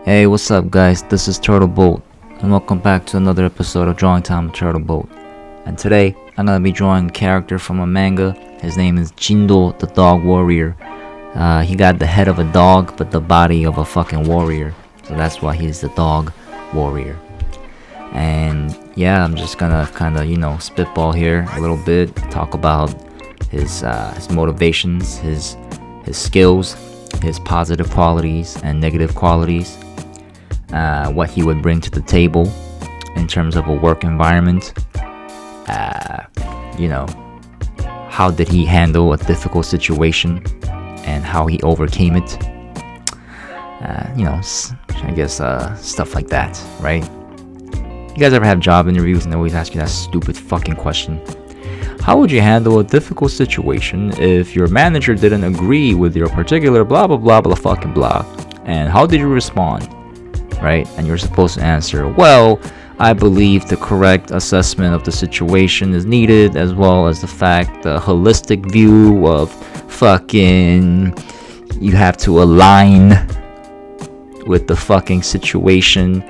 Hey, what's up guys? This is Turtleboat, and welcome back to another episode of Drawing Time with Turtleboat. And today, I'm gonna be drawing a character from a manga. His name is Jindo, the Dog Warrior. He got the head of a dog, but the body of a fucking warrior. So that's why he's the Dog Warrior. And yeah, I'm just gonna kinda, spitball here a little bit, talk about his motivations, his skills, his positive qualities and negative qualities. What he would bring to the table in terms of a work environment. How did he handle a difficult situation and how he overcame it. Stuff like that, right? You guys ever have job interviews and they always ask you that stupid fucking question? How would you handle a difficult situation if your manager didn't agree with your particular blah blah blah blah fucking blah? And how did you respond? Right? And you're supposed to answer, well, I believe the correct assessment of the situation is needed, as well as the holistic view of fucking, you have to align with the fucking situation,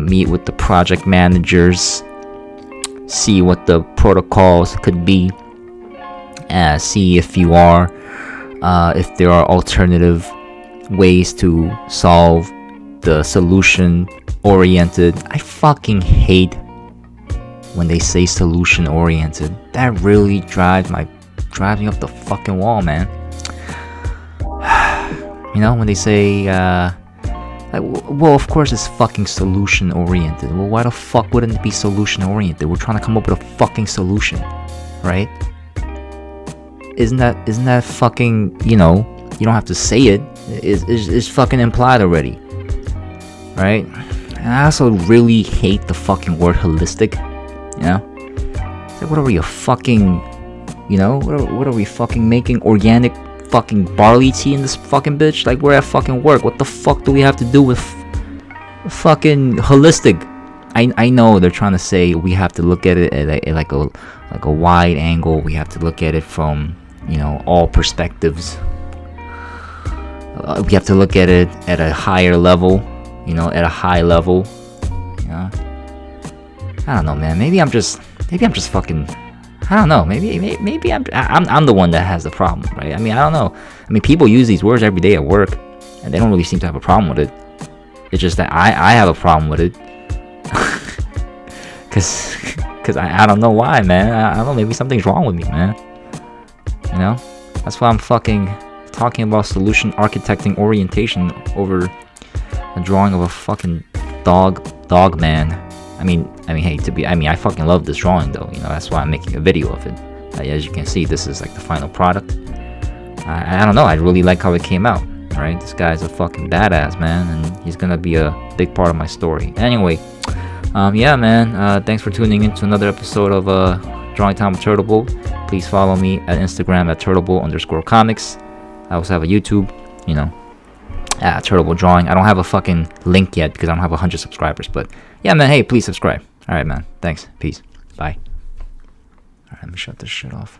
meet with the project managers, see what the protocols could be, see if there are alternative ways to solve the solution oriented. I fucking hate when they say solution oriented. That really drives me up the fucking wall, man. When they say well, of course it's fucking solution oriented. Well, why the fuck wouldn't it be solution oriented? We're trying to come up with a fucking solution, right? Isn't that fucking, you don't have to say it. It's fucking implied already, right? And I also really hate the fucking word holistic. It's like, what are we, a fucking, what are we fucking making organic fucking barley tea in this fucking bitch? Like, we're at fucking work. What the fuck do we have to do with fucking holistic? I know they're trying to say we have to look at it at like a wide angle. We have to look at it from, all perspectives. We have to look at it at a higher level, at a high level. I don't know, man. Maybe I'm just fucking, I don't know. Maybe I'm the one that has the problem, right? I mean, I don't know. I mean, people use these words every day at work, and they don't really seem to have a problem with it. It's just that I have a problem with it, cause I don't know why, man. I don't know. Maybe something's wrong with me, man. That's why I'm fucking talking about solution architecting orientation over a drawing of a fucking dog man. I mean, hey, I fucking love this drawing though. That's why I'm making a video of it. As you can see, this is like the final product. I don't know. I really like how it came out. Right? This guy's a fucking badass, man, and he's gonna be a big part of my story. Anyway, yeah, man. Thanks for tuning in to another episode of Drawing Time with Turtleboat. Please follow me at Instagram at turtleboat_comics. I also have a YouTube, Turtleboat Drawing. I don't have a fucking link yet because I don't have 100 subscribers. But yeah, man, hey, please subscribe. Alright, man. Thanks. Peace. Bye. Alright, let me shut this shit off.